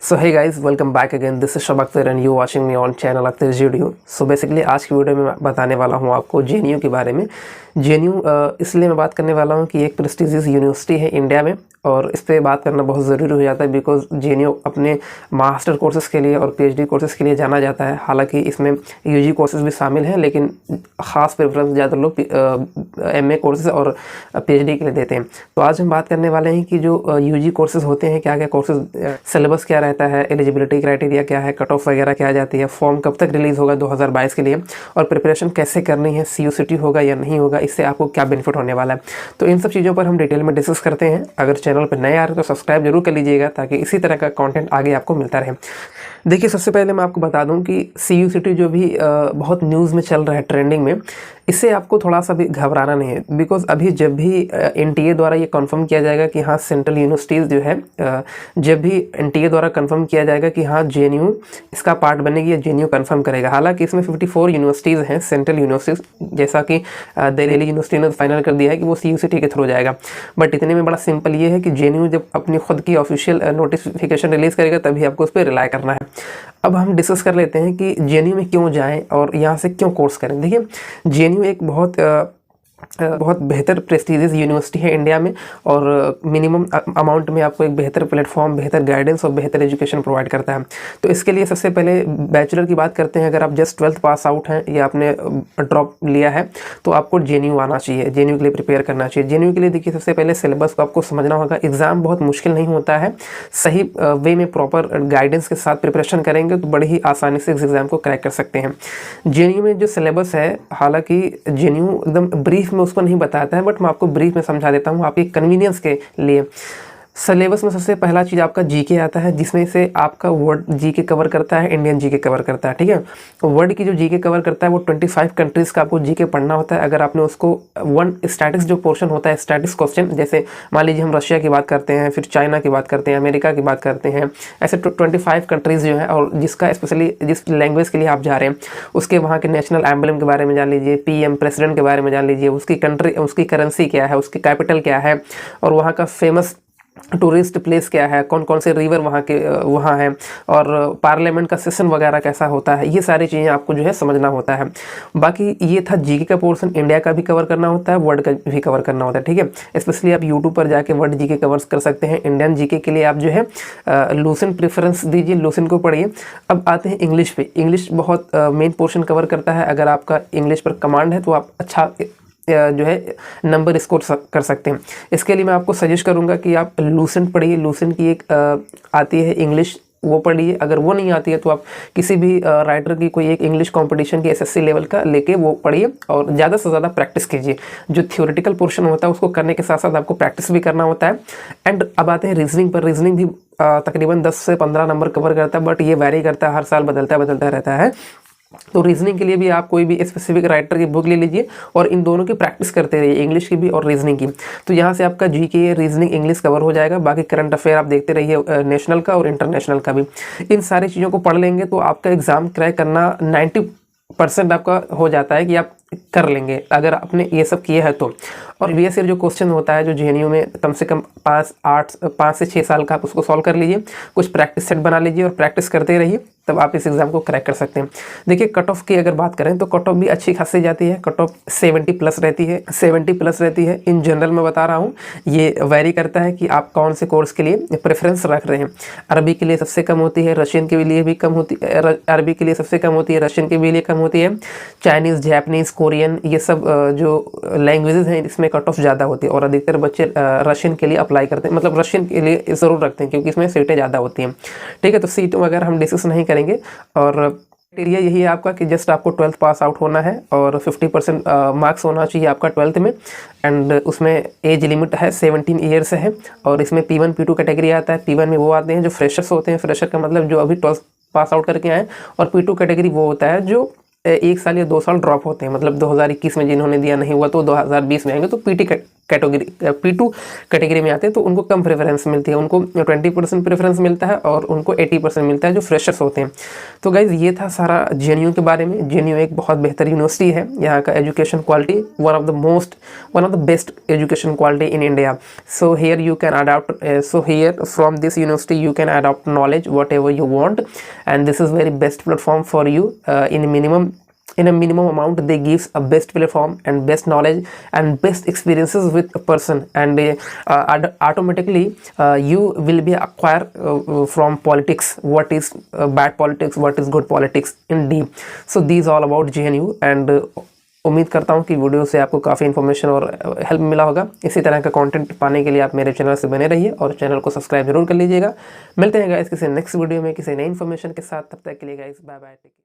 So hey guys, welcome back again. This is Shab Akhtar and you watching me on channel Akhtar video. So basically आज की video में मैं बताने वाला हूँ आपको जेएनयू के बारे में। जेएनयू इसलिए मैं बात करने वाला हूँ कि एक प्रेस्टिजियस यूनिवर्सिटी है इंडिया में, और इस पर बात करना बहुत ज़रूरी हो जाता है बिकॉज जेएनयू अपने मास्टर कोर्सेज़ के लिए और पीएचडी कोर्सेज़ के लिए जाना जाता है। हालांकि इसमें यूजी कोर्सेज़ भी शामिल हैं, लेकिन ख़ास प्रेफरेंस ज़्यादातर लोग एमए कोर्सेज़ और पीएचडी के लिए देते हैं। तो आज हम बात करने वाले हैं कि जो यूजी कोर्सेज़ होते हैं, क्या क्या कोर्सेज़, सिलेबस क्या रहता है, एलिजिबिलिटी क्राइटेरिया क्या है, कट ऑफ वगैरह क्या जाती है, फॉर्म कब तक रिलीज़ होगा 2022 के लिए, और प्रिपरेशन कैसे करनी है, सीयूसीटी होगा या नहीं होगा, इससे आपको क्या बेनिफिट होने वाला है। तो इन सब चीज़ों पर हम डिटेल में डिस्कस करते हैं। अगर चैनल पर नए आ रहे तो सब्सक्राइब जरूर कर लीजिएगा ताकि इसी तरह का कंटेंट आगे आपको मिलता रहे। देखिए, सबसे पहले मैं आपको बता दूं कि सीयूसीटी जो भी बहुत न्यूज़ में चल रहा है, ट्रेंडिंग में, इससे आपको थोड़ा सा भी घबराना नहीं है। बिकॉज अभी जब भी एनटीए द्वारा ये कंफर्म किया जाएगा कि हाँ सेंट्रल यूनिवर्सिटीज़ जो है, जब भी एनटीए द्वारा कंफर्म किया जाएगा कि हाँ जेएनयू इसका पार्ट बनेगी या जेएनयू कंफर्म करेगा। हालांकि इसमें 54 यूनिवर्सिटीज़ हैं, सेंट्रल यूनिवर्सिटीज़, जैसा कि दिल्ली यूनिवर्सिटी ने फाइनल कर दिया है कि वो सीयूसीटी के थ्रू जाएगा। बट इतने में बड़ा सिंपल ये है कि जेएनयू जब अपनी खुद की ऑफिशियल नोटिफिकेशन रिलीज़ करेगा तभी आपको उस पर रिलाई करना है। अब हम डिस्कस कर लेते हैं कि जेएनयू में क्यों जाएं और यहाँ से क्यों कोर्स करें। देखिए, जेएनयू एक बहुत बेहतर प्रेस्टिजियस यूनिवर्सिटी है इंडिया में, और मिनिमम अमाउंट में आपको एक बेहतर प्लेटफॉर्म, बेहतर गाइडेंस और बेहतर एजुकेशन प्रोवाइड करता है। तो इसके लिए सबसे पहले बैचलर की बात करते हैं। अगर आप जस्ट 12th पास आउट हैं या आपने ड्रॉप लिया है तो आपको जेएनयू आना चाहिए, जेएनयू के लिए प्रिपेयर करना चाहिए। जेएनयू के लिए देखिए, सबसे पहले सिलेबस को आपको समझना होगा। एग्ज़ाम बहुत मुश्किल नहीं होता है, सही वे में प्रॉपर गाइडेंस के साथ प्रिपरेशन करेंगे तो बड़ी ही आसानी से इस एग्ज़ाम को क्रैक कर सकते हैं। जेएनयू में जो सिलेबस है, हालांकि जेएनयू एकदम ब्रीफ में उसको नहीं बताता है, बट मैं आपको ब्रीफ में समझा देता हूँ आपके कन्वीनियंस के लिए। सिलेबस में सबसे पहला चीज़ आपका जीके आता है, जिसमें से आपका वर्ल्ड जीके कवर करता है, इंडियन जीके कवर करता है। ठीक है, वर्ल्ड की जो जीके कवर करता है वो 25 कंट्रीज़ का आपको जीके पढ़ना होता है। अगर आपने उसको वन स्टैटिक्स जो पोर्शन होता है, स्टैटिक्स क्वेश्चन, जैसे मान लीजिए हम रशिया की बात करते हैं, फिर चाइना की बात करते हैं, अमेरिका की बात करते हैं, ऐसे 25 कंट्रीज़ जो हैं, और जिसका स्पेशली जिस लैंग्वेज के लिए आप जा रहे हैं उसके वहाँ के नेशनल एम्बलम के बारे में जान लीजिए, पीएम प्रेसिडेंट के बारे में जान लीजिए, उसकी कंट्री, उसकी करेंसी क्या है, उसकी कैपिटल क्या है, और वहाँ का फेमस टूरिस्ट प्लेस क्या है, कौन कौन से रिवर वहाँ हैं, और पार्लियामेंट का सेशन वगैरह कैसा होता है, ये सारी चीज़ें आपको जो है समझना होता है। बाकी ये था जीके का पोर्शन। इंडिया का भी कवर करना होता है, वर्ल्ड का भी कवर करना होता है। ठीक है, स्पेशली आप यूट्यूब पर जाके वर्ल्ड जीके कवर कर सकते हैं। इंडियन जीके के लिए आप जो है लूसेंट प्रेफरेंस दीजिए, लूसेंट को पढ़िए। अब आते हैं इंग्लिश पे। इंग्लिश बहुत मेन पोर्शन कवर करता है। अगर आपका इंग्लिश पर कमांड है तो आप अच्छा जो है नंबर स्कोर कर सकते हैं। इसके लिए मैं आपको सजेस्ट करूंगा कि आप लूसेंट पढ़िए। लूसेंट की एक आती है इंग्लिश, वो पढ़िए। अगर वो नहीं आती है तो आप किसी भी राइटर की कोई एक इंग्लिश कंपटीशन की एसएससी लेवल का लेके वो पढ़िए, और ज़्यादा से ज़्यादा प्रैक्टिस कीजिए। जो थ्योरेटिकल पोर्शन होता है उसको करने के साथ साथ आपको प्रैक्टिस भी करना होता है। एंड अब आते हैं रीजनिंग पर। रीजनिंग भी तकरीबन 10 से 15 नंबर कवर करता है, बट ये वैरी करता है, हर साल बदलता रहता है। तो रीजनिंग के लिए भी आप कोई भी स्पेसिफिक राइटर की बुक ले लीजिए और इन दोनों की प्रैक्टिस करते रहिए, इंग्लिश की भी और रीजनिंग की। तो यहाँ से आपका जीके, रीजनिंग, इंग्लिश कवर हो जाएगा। बाकी करंट अफेयर आप देखते रहिए, नेशनल का और इंटरनेशनल का भी। इन सारी चीज़ों को पढ़ लेंगे तो आपका एग्ज़ाम क्रैक करना 90% आपका हो जाता है कि आप कर लेंगे अगर आपने ये सब किया है तो। और वीएस जो क्वेश्चन होता है जो जेएनयू में कम से कम 5 से 6 साल का, आप उसको सॉल्व कर लीजिए, कुछ प्रैक्टिस सेट बना लीजिए और प्रैक्टिस करते रहिए, तब आप इस एग्ज़ाम को क्रैक कर सकते हैं। देखिए, कट ऑफ की अगर बात करें तो कट ऑफ भी अच्छी खासी जाती है। कट ऑफ 70+ रहती है, 70+ रहती है। इन जनरल मैं बता रहा हूँ, ये वेरी करता है कि आप कौन से कोर्स के लिए प्रेफरेंस रख रहे हैं। अरबी के लिए सबसे कम होती है, रशियन के लिए भी कम होती है, अरबी के लिए सबसे कम होती है, रशियन के लिए कम होती है, चाइनीज़, जापानीज़, कोरियन, ये सब जो लैंग्वेजेस हैं इसमें कट ऑफ ज़्यादा होती है। और अधिकतर बच्चे रशियन के लिए अप्लाई करते हैं, मतलब रशियन के लिए ज़रूर रखते हैं क्योंकि इसमें सीटें ज़्यादा होती हैं। ठीक है, तो सीट वगैरह हम डिस्कस नहीं करेंगे। और क्राइटेरिया यही है आपका कि जस्ट आपको 12th पास आउट होना है और 50% मार्क्स होना चाहिए आपका 12th में। एंड उसमें एज लिमिट है 17 ईयर्स है। और इसमें P1 P2 कैटेगरी आता है। P1 में वो आते हैं जो फ्रेशर्स होते हैं, फ्रेशर का मतलब जो अभी 12th पास आउट करके आए, और P2 कैटेगरी वो होता है जो 1 साल या 2 साल ड्रॉप होते हैं, मतलब 2021 में जिन्होंने दिया नहीं हुआ तो 2020 में आएंगे तो पीटी कैटेगरी P2 कैटेगरी में आते हैं तो उनको कम प्रेफरेंस मिलती है, उनको 20% प्रेफरेंस मिलता है और उनको 80% मिलता है जो फ्रेशर्स होते हैं। तो गाइज ये था सारा JNU के बारे में। JNU एक बहुत बेहतर यूनिवर्सिटी है, यहाँ का education quality one of the best education quality in India. So here you can adopt, so here from this university you can adopt knowledge whatever you want, and this is very best platform for you in a minimum amount. They gives a best platform and best knowledge and best experiences with a person, and automatically you will be acquire from politics, what is bad politics, what is good politics in deep. So these all about JNU, and उम्मीद करता हूँ कि video से आपको काफ़ी information और help मिला होगा। इसी तरह का कंटेंट पाने के लिए आप मेरे चैनल से बने रहिए और चैनल को सब्सक्राइब जरूर कर लीजिएगा। मिलते हैं गाइस किसी नेक्स्ट वीडियो में किसी नई इन्फॉर्मेशन के साथ। तब तक के लिए गाइस बाय बाय।